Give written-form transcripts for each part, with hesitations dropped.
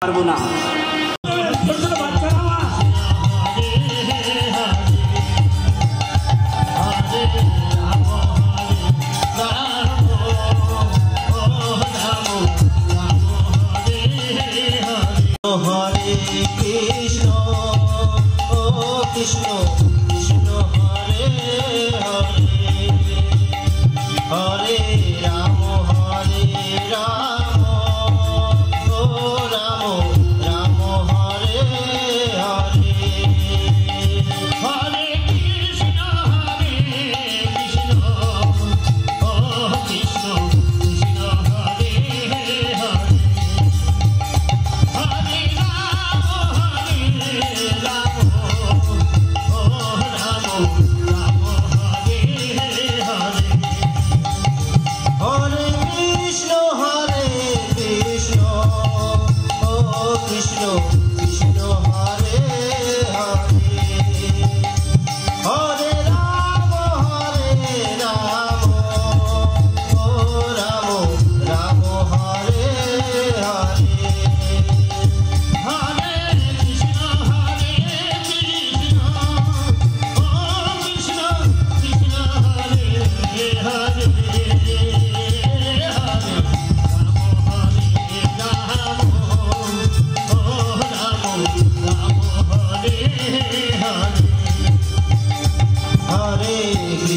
পারবো না। হরে কৃষ্ণ ও কৃষ্ণ কৃষ্ণ হরে হরে হরে রাম ও রাম রাম হরে হরে হরে কৃষ্ণ ও Krishna Krishna Hare Hare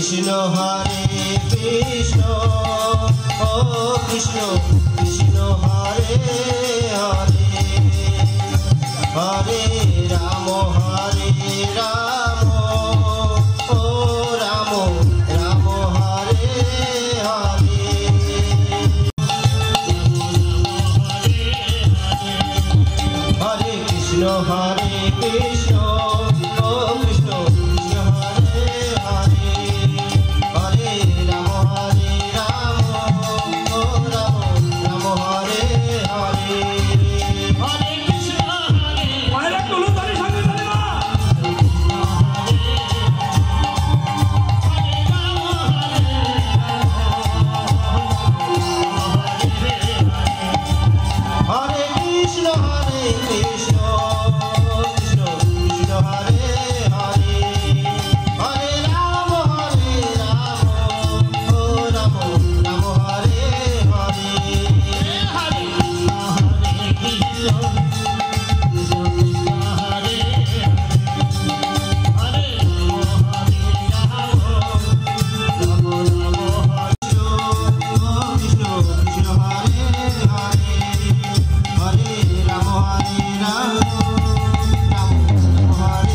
Krishna Hare Krishna Oh Krishna Krishna Hare Hare Hare Rama Oh Rama Rama Hare Hare Hare Krishna Hare Krishna Oh Krishna Krishna Hare Hare Hare Rama Oh Rama Rama Hare Hare Hare Krishna Hare Hare Tulutari Sange Dalima Hare Krishna Hare Krishna Krishna Krishna Hare Hare Hare Rama Oh Rama Rama Hare Hare Hare Krishna Krishna Krishna Hare Hare Rama Rama Krishna Krishna Hare Hare Hare Rama Hare Hare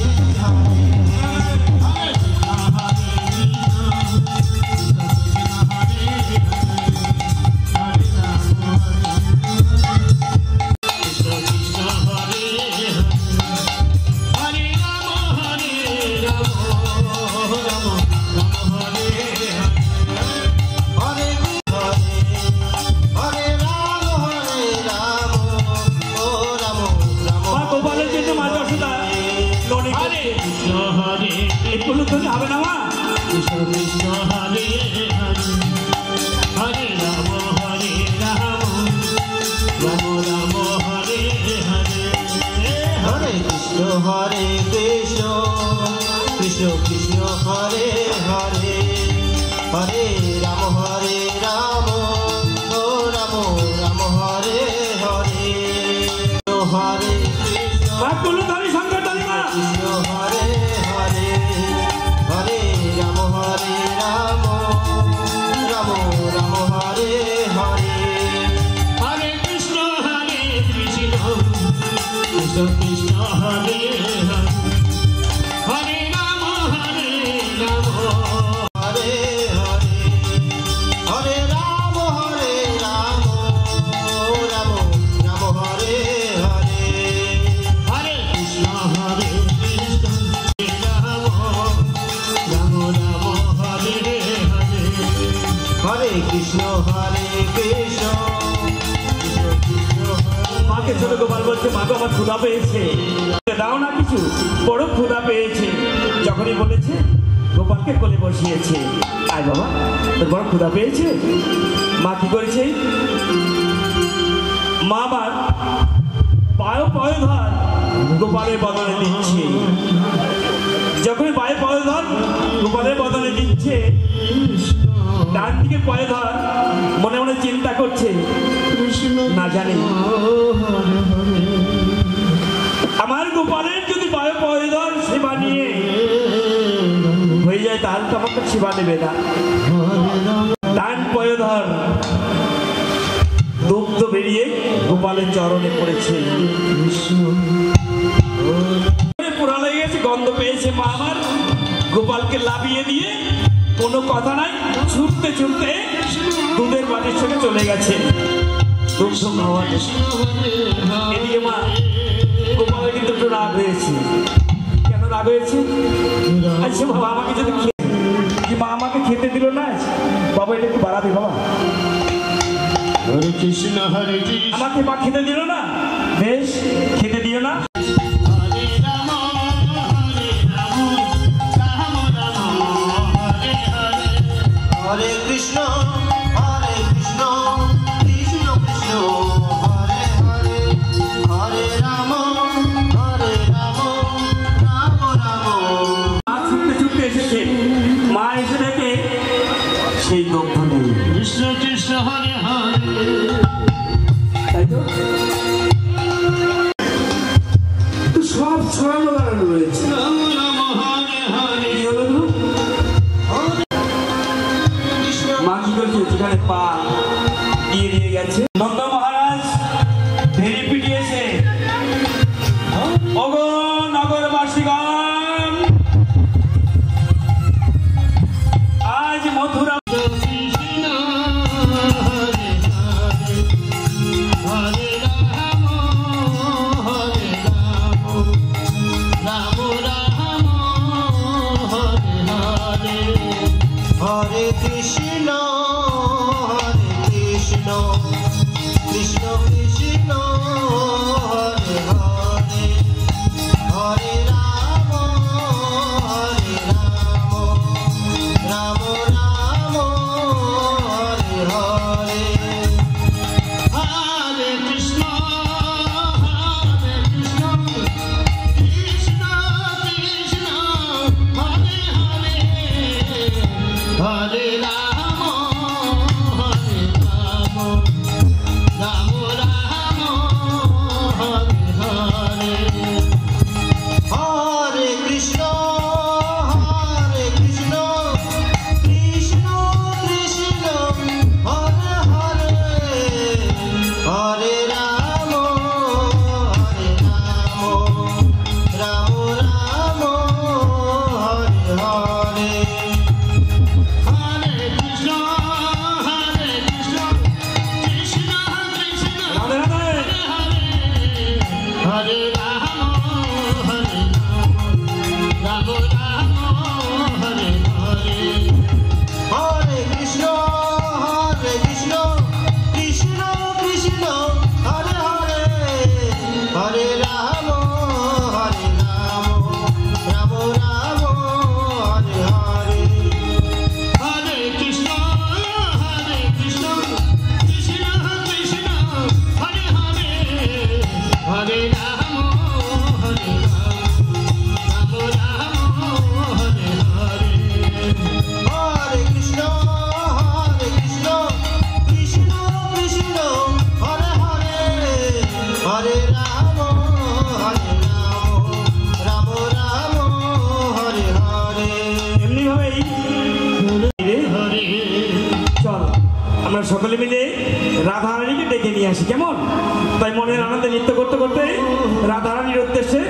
হবে না মা কৃষ্ণ কৃষ্ণ হরে হরে হরে রাম রাম হরে হরে হরে কৃষ্ণ হরে কৃষ্ণ কৃষ্ণ কৃষ্ণ হরে হরে হরে রাম ও Ram Ram Hare Hare Hare Krishna Krishna Hare Hare Hare Rama Rama Rama Hare Hare Hare Krishna Krishna Krishna Hare Hare Hare Rama Hare Hare Hare Rama Rama Rama Hare Hare Hare Krishna Krishna Hare Krishna মাকে ছোট গোপাল বলছে মা তো আমার ক্ষুধা পেয়েছে দাও না কিছু বড় ক্ষুধা পেয়েছে যখনই বলেছে গোপালকে কোলে বসিয়েছে আয় বাবা তোর বড় ক্ষুধা পেয়েছে মা কি করেছে মা আবার পয়ধর গোপালের বদলে দিচ্ছে। যখন বায়ে পয়ধর গোপালের বদলে দিচ্ছে, ডান দিকে পয়ধর মনে মনে চিন্তা করছে, না জানি আমার গোপালের যদি বায়ে পয়ধর সেবা নিয়ে হয়ে যায় তাহলে তো আমাকে সেবা নেবে না। ডান পয়ধর দুগ্ধ বেরিয়ে গোপালের চরণে পড়েছে। পোড়া লেগে গেছে, গন্ধ পেয়েছে মা আমার। গোপালকে লাভিয়ে দিয়ে কোনো কথা নাই, ছুটতে ছুটতে দুধের বাটির সঙ্গে চলে গেছে দুগ্ধ খাওয়াতে। এদিকে মা গোপালের কিন্তু একটু রাগ হয়েছে। কেন রাগ হয়েছে? আচ্ছা বাবা আমাকে যদি মা আমাকে খেতে দিল না, বাবা এটা একটু বাড়াবে বাবা। হরে কৃষ্ণ হরে কৃষ্ণ, আমাকে মা খেতে দিল না, বেশ খেতে দিও না। হরে রাম হরে রাম, রাম রাম হরে হরে, হরে কৃষ্ণ হরে কৃষ্ণ, কৃষ্ণ কৃষ্ণ হরে হরে, হরে রাম হরে রাম, রাম রাম। মা ছুটতে ছুটতে এসেছে, মা এসে দেখে সেই দগ্ধ নেই। কৃষ্ণ কৃষ্ণ হরে হরে, তাই তো সব ছড়ানো দাঁড়ানো রয়েছে। রাম রাম হরে হরে, কি হলো গো? কৃষ্ণ মা কি করছে? যেখানে পা দিয়ে নিয়ে গেছে। নন্দ মহারাজ ভেরি পিটিয়েছে, ওগো নগরবাসীগণ, আজ মথুরা কৃষ্ণ হরে হরে, হরে রাম হরে রাম, রাম রাম হরে হরে, হরে কৃষ্ণ হরে কৃষ্ণ, কৃষ্ণ কৃষ্ণ হরে হরে, হরে রাম হরে রাম, রাম রাম হরে হরে, হরে কৃষ্ণ কৃষ্ণ কৃষ্ণ হরে হরে, হরে রাম হরে রাম, রাম রাম হরে হরে, হরে কৃষ্ণ কৃষ্ণ কৃষ্ণ হরে হরে, হরে রাম হরে রাম, রাম রাম হরে হরে, হরে কৃষ্ণ কৃষ্ণ কৃষ্ণ রাধে রাধে। হরে রাম হরে রাম, রাম রাম হরে হরে, হরে কৃষ্ণ কৃষ্ণ কৃষ্ণ কৃষ্ণ হরে হরে, হরে রাম হরে রাম, রাম রাম হরে হরে, হরে কৃষ্ণ কৃষ্ণ কৃষ্ণ কৃষ্ণ হরে হরে, হরে রাম হরে রাম, রাম রাম হরে হরে, হরে কৃষ্ণ কৃষ্ণ কৃষ্ণ কৃষ্ণ হরে হরে, হরে রাম রাম রাম হরে হরে, এমনি ভাবেই হরে চল আমরা সকলে মিলে রাধারানীকে ডেকে নিয়ে আসি, কেমন? তাই মনের আনন্দে নৃত্য করতে করতে রাধারানীর উদ্দেশ্যে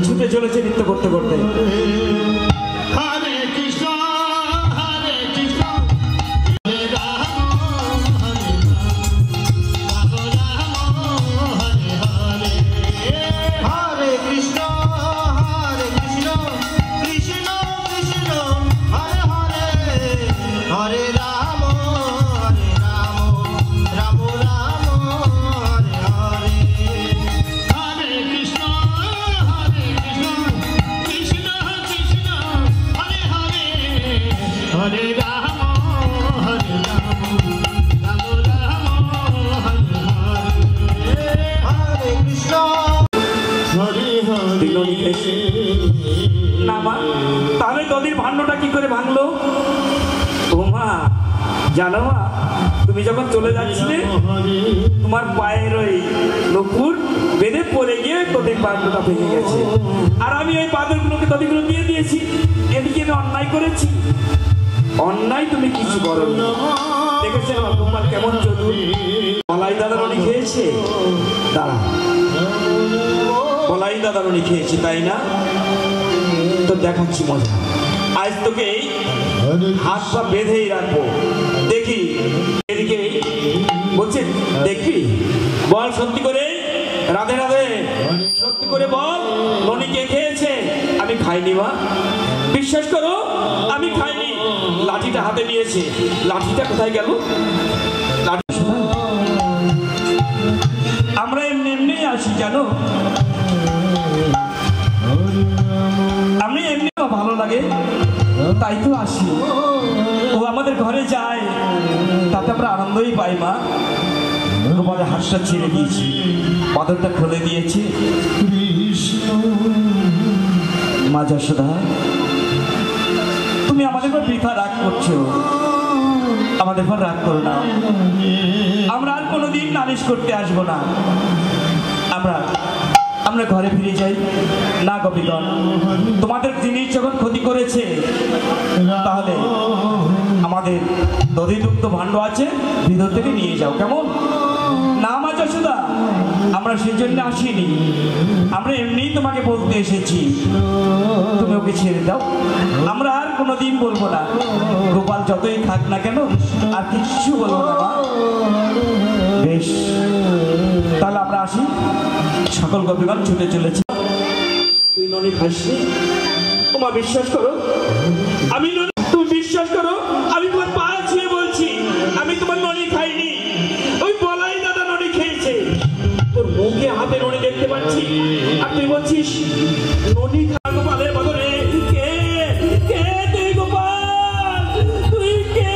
ছুটে চলেছে নৃত্য করতে করতে। হরে কৃষ্ণ কৃষ্ণ, হরে রাম হরে রাম, রাম রাম হরে হরে, হরে কৃষ্ণ কৃষ্ণ কৃষ্ণ কৃষ্ণ হরে হরে, হরে রাম রাম রাম হরে হরে, হরে কৃষ্ণ কৃষ্ণ কৃষ্ণ হরে হরে, হরে রাম হরে রাম, রাম রাম হরে হরে, হরে কৃষ্ণ ননি খেয়েছে। না মা, তাহলে নদীর ভাণ্ডটা কি করে ভাঙলো? ও মা, জানো মা, তুমি যখন চলে যাচ্ছিলে তোমার পায়ের ওই নপুর বেঁধে পড়ে গিয়ে নদীর ভাণ্ডটা ভেঙে গেছে, আর আমি ওই বাদরগুলোকে নদীগুলো দিয়ে দিয়েছি। এদিকে আমি অন্যায় করেছি? অন্যায় তুমি কিছু করো। দেখেছেন আমার গোপাল কেমন চতুর। বলাই দাদা ননি খেয়েছে, দাঁড়া, বলাই দাদা ননি খেয়েছে তাই না? তো দেখাচ্ছি মজা। আজ তোকে হাত পা বেঁধেই রাখবো, দেখি। এদিকে বলছে দেখবি, বল সত্যি করে, রাধে রাধে, সত্যি করে বল ননি কে খেয়েছে? আমি খাইনি মা, বিশ্বাস করো আমি খাইনি। লাঠিটা হাতে নিয়েছে, লাঠিটা কোথায় গেল? আমরা এমনি এমনি আসি জানো, আমি এমনি ভালো লাগে তাই তো আসি। ও আমাদের ঘরে যায়, তাতে আমরা আনন্দই পাই মা। তোমাদের হাতটা ছেড়ে দিয়েছি, বাদরটা খুলে দিয়েছি। মা যশোদা, তুমি আমাদের উপর বৃথা রাগ করছো, আমাদের উপর রাগ করো না। আমরা আর কোনোদিন নালিশ করতে আসবো না। আমরা ঘরে ফিরে যাই না গোপীগণ। তোমাদের জিনিস যখন ক্ষতি করেছে, তাহলে আমাদের দধিযুক্ত ভাণ্ড আছে, ভিতর থেকে নিয়ে যাও, কেমন? না মা যশোদা, আমরা সেই জন্য আসিনি, আমরা এমনিই তোমাকে বলতে এসেছি, তুমি ওকে ছেড়ে দাও। আমরা আর কোনোদিন বলবো না, গোপাল যতই খাক না কেন আর কিছু বলবো না মা। বেশ, তাহলে আমরা আসি। সকল গোপীগণ ছুটে চলেছে। তুই ননি খাসনি? তোমার বিশ্বাস করো, আমি ননি, তুমি বিশ্বাস করো, আমি তোমার পা ছুঁয়ে বলছি আমি তোমার ননি খাইনি। ওই বলাই দাদা ননি খেয়েছে। তোর মুখে হাতে ননি দেখতে পাচ্ছি, আর তুই বলছিস ননি খা। গোপালের বদলে কে কে তুই? গোপাল তুই কে?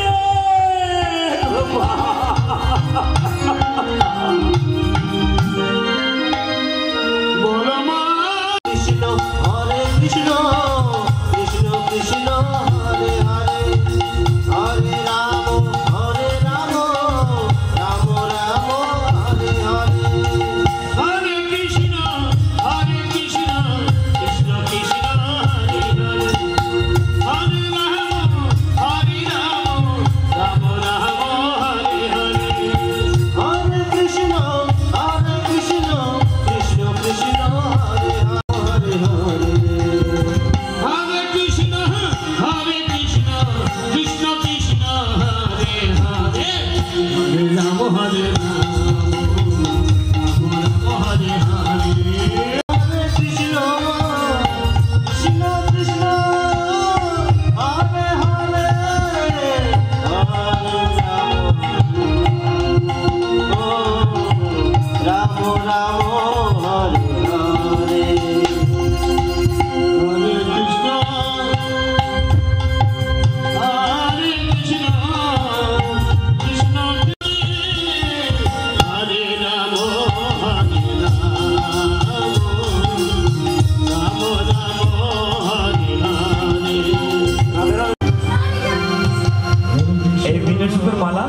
মালা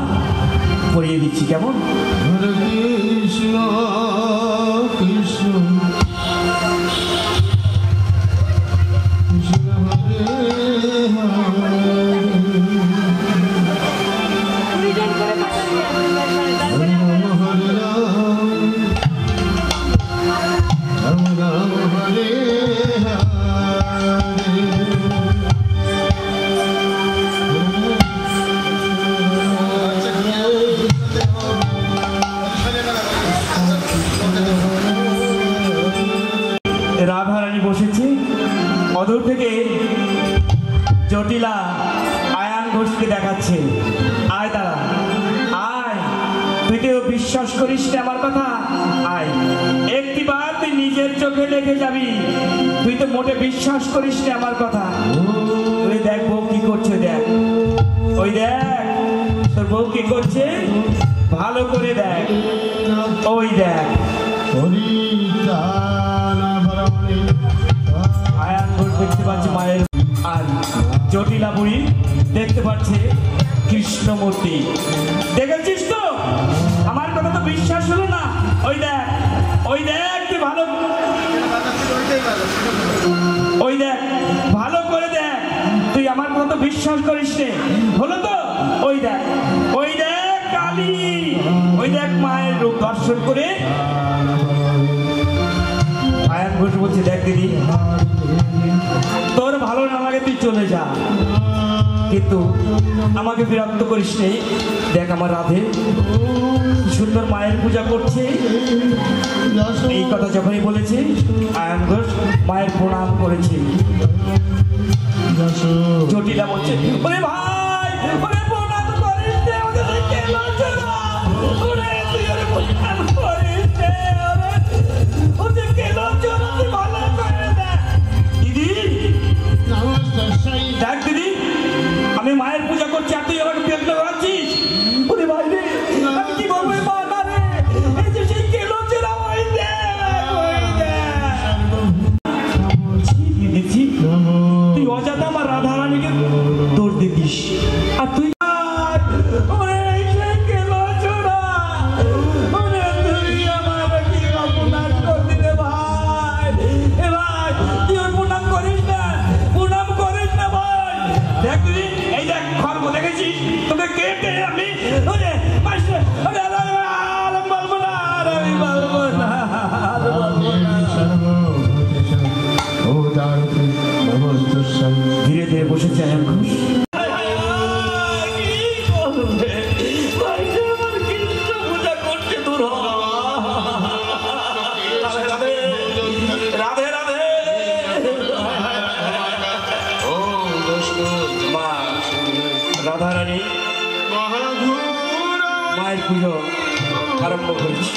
পরিয়ে দিচ্ছি, কেমন? কৃষ্ণ কৃষ্ণ রাধারানী বসেছে, অদূর থেকে জটিলা আয়ান ঘোষকে দেখাচ্ছে। আয় দাঁড়া, আয়, তুই তো বিশ্বাস করিস না আমার কথা, আয় একটিবার তুই নিজের চোখে দেখে যাবি। তুই তো মোটে বিশ্বাস করিস না আমার কথা। তুই দেখ বউ কি করছে, দেখ, ওই দেখ তোর বউ কি করছে, ভালো করে দেখ, ওই দেখ। দেখতে পাচ্ছি মায়ের, আর জটিলা বুড়ি দেখতে পাচ্ছে কৃষ্ণমূর্তি। দেখেছিস তো, আমার কথা তো বিশ্বাস হলো না। ওই দেখ, ওই দেখ, তুই ভালো, ওই দেখ, ভালো করে দেখ, তুই আমার কথা তো বিশ্বাস করিস নে, হলো তো? ওই দেখ, ওই দেখ কালী, ওই দেখ মায়ের রূপ দর্শন করে আয়ান ঘোষ বলছে, দেখ দিদি, তোর ভালো না লাগে তুই চলে যা, কিন্তু আমাকে বিরক্ত করিস নেই। দেখ আমার রাধে সুন্দর মায়ের পূজা করছে। এই কথা যখনই বলেছে আয়ান ঘোষ মায়ের প্রণাম করেছে। জটিলা বলছে, ওরে ভাই, ওরে প্রণাম করিস নে, ওরে কেলো চোরা, ওরে তুই ওরে প্রণাম করিস নে, ওরে কেলো চোরা, তুই ভালো করে দেখ। দিদি দেখ দিদি, আমি মায়ের পূজা করছি আর তুই আমাকে বিরক্ত করাচ্ছিস। ওরে ভাই রে, আমি কি বলবো মা না রে, এই যে সেই কেলো চোরা, ওই দেখ, ওই দেখ। তুই অজাতা আমার রাধা রানীকে দৌড় দিতিস, আর তুই ধীরে ধীরে বসেছে আয়ান ঘোষ। রাধে রাধে মা রাধা রানী মায়ের পুজো আরম্ভ করেছি।